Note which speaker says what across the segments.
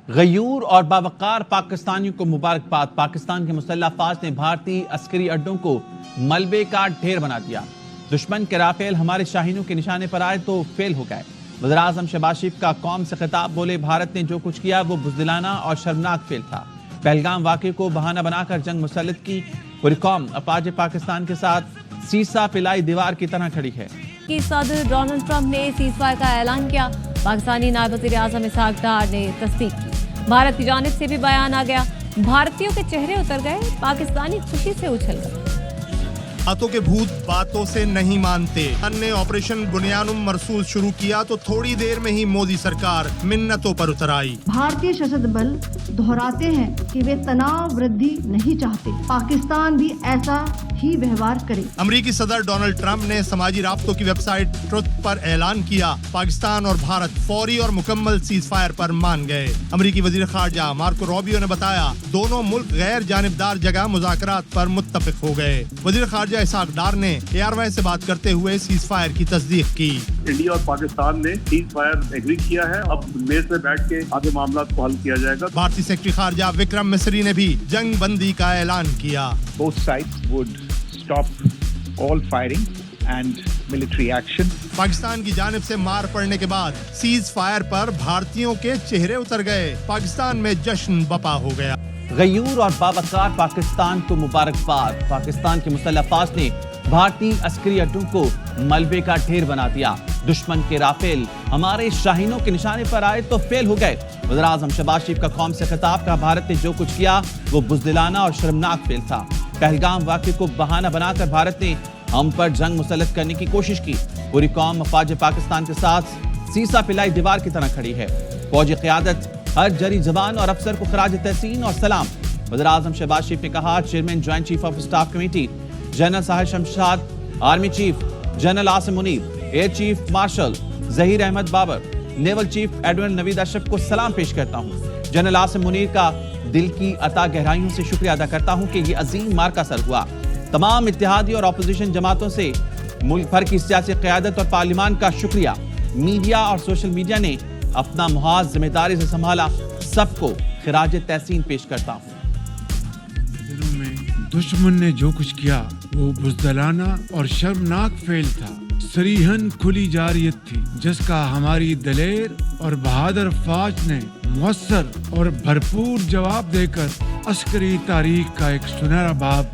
Speaker 1: غیور اور باوقار پاکستانیوں کو مبارکباد۔ پاکستان کے مسلح افواج نے بھارتی عسکری اڈوں کو ملبے کا ڈھیر بنا دیا۔ دشمن کے رافیل ہمارے شاہینوں کے نشانے پر آئے تو فیل ہو گئے۔ وزیر اعظم شہباز شریف کا قوم سے خطاب، بولے بھارت نے جو کچھ کیا وہ بزدلانہ اور شرمناک فیل تھا۔ پہلگام واقعے کو بہانہ بنا کر جنگ مسلط کی پوری قوم افواج پاکستان کے ساتھ سیسا پلائی دیوار کی طرح کھڑی ہے۔
Speaker 2: صدر ڈونلڈ ٹرمپ نے سیز فائر کا اعلان کیا۔ پاکستانی نائب وزیر اعظم اسحاق ڈار نے تصدیق کی۔ بھارت کی جانب سے بھی بیان آ گیا۔ بھارتیوں کے چہرے اتر گئے، پاکستانی خوشی سے اچھل گئے۔
Speaker 3: ہاتھوں کے بھوت باتوں سے نہیں مانتے۔ ہم نے آپریشن بنیانم مرسوس شروع کیا تو تھوڑی دیر میں ہی مودی سرکار منتوں پر اتر آئی۔
Speaker 4: بھارتی سشستر بل دہراتے ہیں کہ وہ تناؤ وردھی نہیں چاہتے، پاکستان بھی ایسا ہی ویوہار کرے۔
Speaker 3: امریکی صدر ڈونلڈ ٹرمپ نے سماجی رابطوں کی ویب سائٹ ٹروتھ پر اعلان کیا، پاکستان اور بھارت فوری اور مکمل سیز فائر پر مان گئے۔ امریکی وزیر خارجہ مارکو روبیو نے بتایا، دونوں ملک غیر جانبدار جگہ مذاکرات پر متفق ہو گئے۔ وزیر خارجہ اسحاق ڈار نے ARY سے بات کرتے ہوئے سیز فائر کی تصدیق کی۔
Speaker 5: انڈیا اور پاکستان نے سیز فائر ایگری کیا ہے، اب میز پہ بیٹھ کے آگے معاملات کو حل کیا جائے گا۔
Speaker 3: بھارتی سیکرٹری خارجہ وکرم مسری نے بھی جنگ بندی کا اعلان کیا۔
Speaker 6: Both sides would stop all firing and military action.
Speaker 3: Pakistan کی جانب سے مار پڑنے کے بعد سیز فائر پر بھارتیوں کے چہرے اتر گئے۔ پاکستان میں جشن بپا ہو گیا۔
Speaker 1: غیور اور باوقار پاکستان کو مبارکباد۔ پاکستان کے مسلح افواج نے بھارتی عسکری اڈوں کو ملبے کا ڈھیر بنا دیا۔ دشمن کے رافیل ہمارے شاہینوں کے نشانے پر آئے تو فیل ہو گئے۔ وزیر اعظم شہباز شریف کا قوم سے خطاب، کا بھارت نے جو کچھ کیا وہ بزدلانہ اور شرمناک فیل تھا۔ پہلگام واقعے کو بہانہ بنا کر بھارت نے ہم پر جنگ مسلط کرنے کی کوشش کی۔ پوری قوم افواج پاکستان کے ساتھ سیسا پلائی دیوار کی طرح کھڑی ہے۔ فوجی قیادت ہر جری جوان اور افسر کو خراج تحسین اور سلام۔ وزیر اعظم شہباز شریف نے کہا، chairman joint chief of staff committee general Sahil Shamshad, army chief general Asim Munir, air chief marshal Zaheer Ahmed Babar, naval chief admiral Naveed Ashraf کو سلام پیش کرتا ہوں۔ جنرل عاصم منیر کا دل کی عطا گہرائیوں سے شکریہ ادا کرتا ہوں کہ یہ عظیم مارکا سر ہوا۔ تمام اتحادی اور اپوزیشن جماعتوں سے ملک بھر کی سیاسی قیادت اور پارلیمان کا شکریہ۔ میڈیا اور سوشل میڈیا نے اپنا محاذ ذمہ داری سے سنبھالا، سب کو خراج تحسین پیش کرتا ہوں۔
Speaker 7: دنوں میں دشمن نے جو کچھ کیا وہ بزدلانہ اور شرمناک فعل تھا۔ سریحن کھلی جارحیت تھی جس کا ہماری دلیر اور بہادر فوج نے مؤثر اور بھرپور جواب دے کر عسکری تاریخ کا ایک سنہرا باب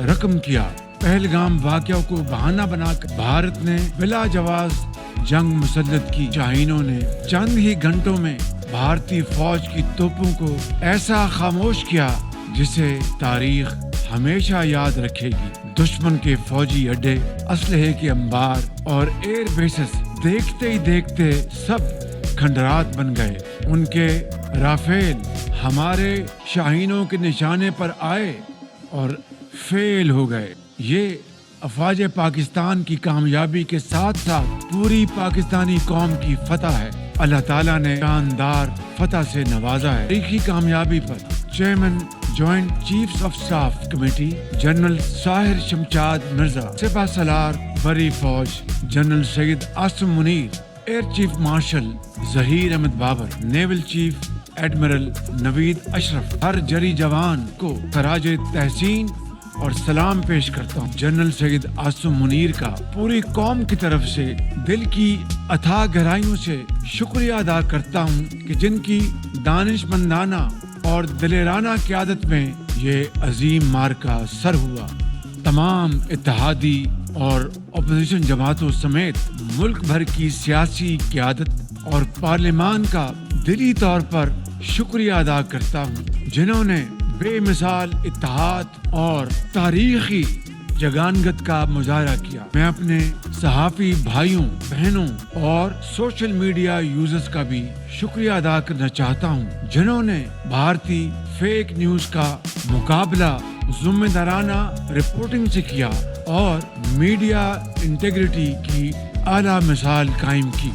Speaker 7: رقم کیا۔ پہلگام واقعہ کو بہانہ بنا کر بھارت نے بلا جواز جنگ مسلط کی۔ شاہینوں نے چند ہی گھنٹوں میں بھارتی فوج کی توپوں کو ایسا خاموش کیا جسے تاریخ ہمیشہ یاد رکھے گی۔ دشمن کے فوجی اڈے، اسلحے کے انبار اور ایئر بیسز دیکھتے ہی دیکھتے سب کھنڈرات بن گئے۔ ان کے رافیل ہمارے شاہینوں کے نشانے پر آئے اور فیل ہو گئے۔ یہ افواج پاکستان کی کامیابی کے ساتھ ساتھ پوری پاکستانی قوم کی فتح ہے۔ اللہ تعالیٰ نے شاندار فتح سے نوازا ہے۔ تاریخی کامیابی پر chairman joint chiefs of staff committee general Sahir Shamshad Mirza, سپہ سالار بری فوج general Syed Asim Munir, air chief marshal Zaheer Ahmed Babar, naval chief admiral Naveed Ashraf, ہر جری جوان کو خراج تحسین اور سلام پیش کرتا ہوں۔ جنرل سید عاصم منیر کا پوری قوم کی طرف سے دل کی اتھاہ گہرائیوں سے شکریہ ادا کرتا ہوں کہ جن کی دانش مندانہ اور دلیرانہ قیادت میں یہ عظیم مارکا سر ہوا۔ تمام اتحادی اور اپوزیشن جماعتوں سمیت ملک بھر کی سیاسی قیادت اور پارلیمان کا دلی طور پر شکریہ ادا کرتا ہوں، جنہوں نے بے مثال اتحاد اور تاریخی جگانگت کا مظاہرہ کیا۔ میں اپنے صحافی بھائیوں بہنوں اور سوشل میڈیا یوزرز کا بھی شکریہ ادا کرنا چاہتا ہوں، جنہوں نے بھارتی فیک نیوز کا مقابلہ ذمہ دارانہ رپورٹنگ سے کیا اور میڈیا انٹیگریٹی کی اعلیٰ مثال قائم کی۔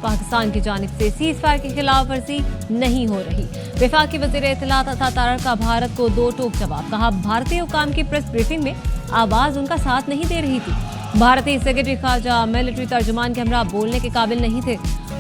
Speaker 2: پاکستان کی جانب سے سیز فائر کی خلاف ورزی نہیں ہو رہی۔ وفاقی وزیر اطلاعات عطا تارڑ کا بھارت کو دو ٹوک جواب، کہا بھارتی حکام کی پریس بریفنگ میں آواز ان کا ساتھ نہیں دے رہی تھی۔ بھارتی سیکرٹری خارجہ ملٹری ترجمان کے ہمراہ بولنے کے قابل نہیں تھے۔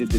Speaker 6: It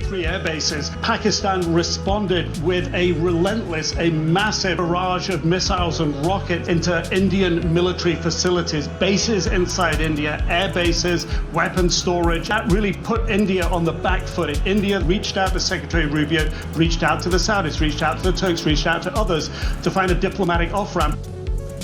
Speaker 8: Three air bases. Pakistan responded with a relentless, a massive barrage of missiles and rockets into Indian military facilities, bases inside India, air bases, weapon storage. That really put India on the back foot. India reached out to Secretary Rubio, reached out to the Saudis, reached out to the Turks, reached out to others to find a diplomatic off-ramp.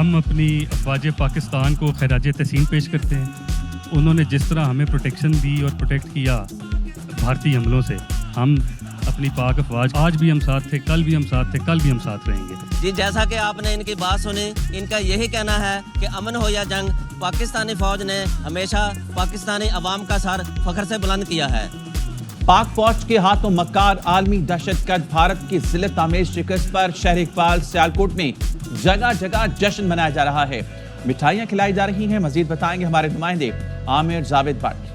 Speaker 9: ہم اپنی افواج پاکستان کو خراج تحسین پیش کرتے ہیں. انہوں نے جس طرح ہمیں پروٹیکشن دی اور پروٹیکٹ کیا بھارتی حملوں سے, ہم اپنی پاک افواج آج بھی ہم ساتھ تھے, کل بھی ہم ساتھ تھے, کل بھی ہم ساتھ رہیں گے.
Speaker 10: جی جیسا کہ آپ نے ان کی بات سنی, ان کا یہی کہنا ہے کہ امن ہو یا جنگ, پاکستانی فوج نے ہمیشہ پاکستانی عوام کا سر فخر سے بلند کیا ہے.
Speaker 1: پاک فوج کے ہاتھوں مکار عالمی دہشت گرد بھارت کی ذلت آمیز شکست پر شہر اقبال سیالکوٹ میں جگہ جگہ جشن منایا جا رہا ہے. مٹھائیاں کھلائی جا رہی ہیں. مزید بتائیں گے ہمارے نمائندے عامر جاوید بٹ.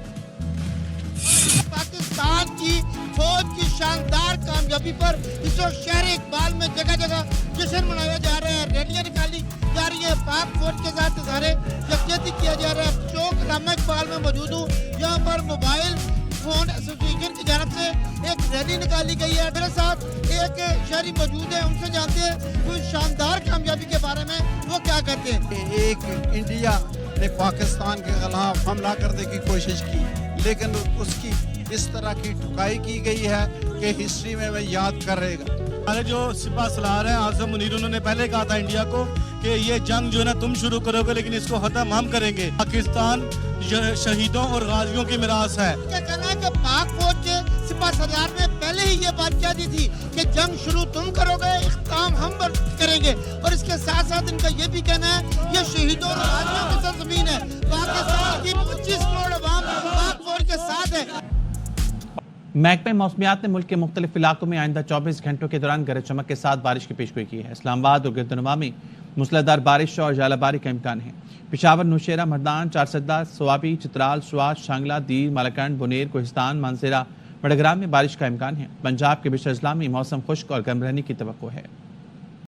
Speaker 11: پاکستان کی فوج کی شاندار کامیابی پر اس وقت شہر اقبال میں جگہ جگہ جشن منایا جا رہا ہے, ریلیاں نکالی جا رہی ہے, پاک فوج کے ساتھ سارے یکجہتی کیا جا رہا ہے. چوک علامہ اقبال میں موجود ہوں, یہاں پر موبائل فون ایسوسیشن کی جانب سے ایک ریلی نکالی گئی ہے. میرے ساتھ ایک شہری موجود ہے, ان سے جانتے ہیں کوئی شاندار کامیابی کے بارے میں وہ کیا کہتے ہیں.
Speaker 12: ایک انڈیا نے پاکستان کے خلاف حملہ کرنے کی کوشش کی, لیکن اس کی اس طرح کی ٹھکائی کی گئی ہے کہ ہسٹری میں یاد کرے گا.
Speaker 13: ہمارے جو سپاہ سالار ہیں اعظم منیر, انہوں نے پہلے کہا تھا انڈیا کو کہ یہ جنگ جو ہے نا تم شروع کرو گے, لیکن اس کو ختم ہم کریں گے. پاکستان شہیدوں اور غازیوں کی میراث ہے.
Speaker 11: کیا کہنا ہے کہ پاک فوج کے سپاہ سالار نے پہلے ہی یہ بات کہہ دی تھی کہ جنگ شروع تم کرو گے, اختتام ہم کریں گے, اور اس کے ساتھ ساتھ ان کا یہ بھی کہنا ہے یہ شہیدوں اور غازیوں کی سرزمین ہے. پاکستان کی 25 کروڑ عوام پاک فوج کے ساتھ ہے.
Speaker 1: محکمہ موسمیات نے ملک کے مختلف علاقوں میں آئندہ 24 گھنٹوں کے دوران گرج چمک کے ساتھ بارش کی پیشگوئی کی ہے. اسلام آباد اور گردنما میں موسلادھار بارش اور ژالہ باری کا امکان ہے. پشاور, نوشیرہ, مردان, چارسدہ, سوابی, چترال, سواش, شانگلہ, دیر, مالاکنڈ, بنیر, کوہستان, مانسہرہ, بڑگرام میں بارش کا امکان ہے. پنجاب کے بیشتر اضلاع میں موسم خشک اور گرم رہنے کی توقع ہے.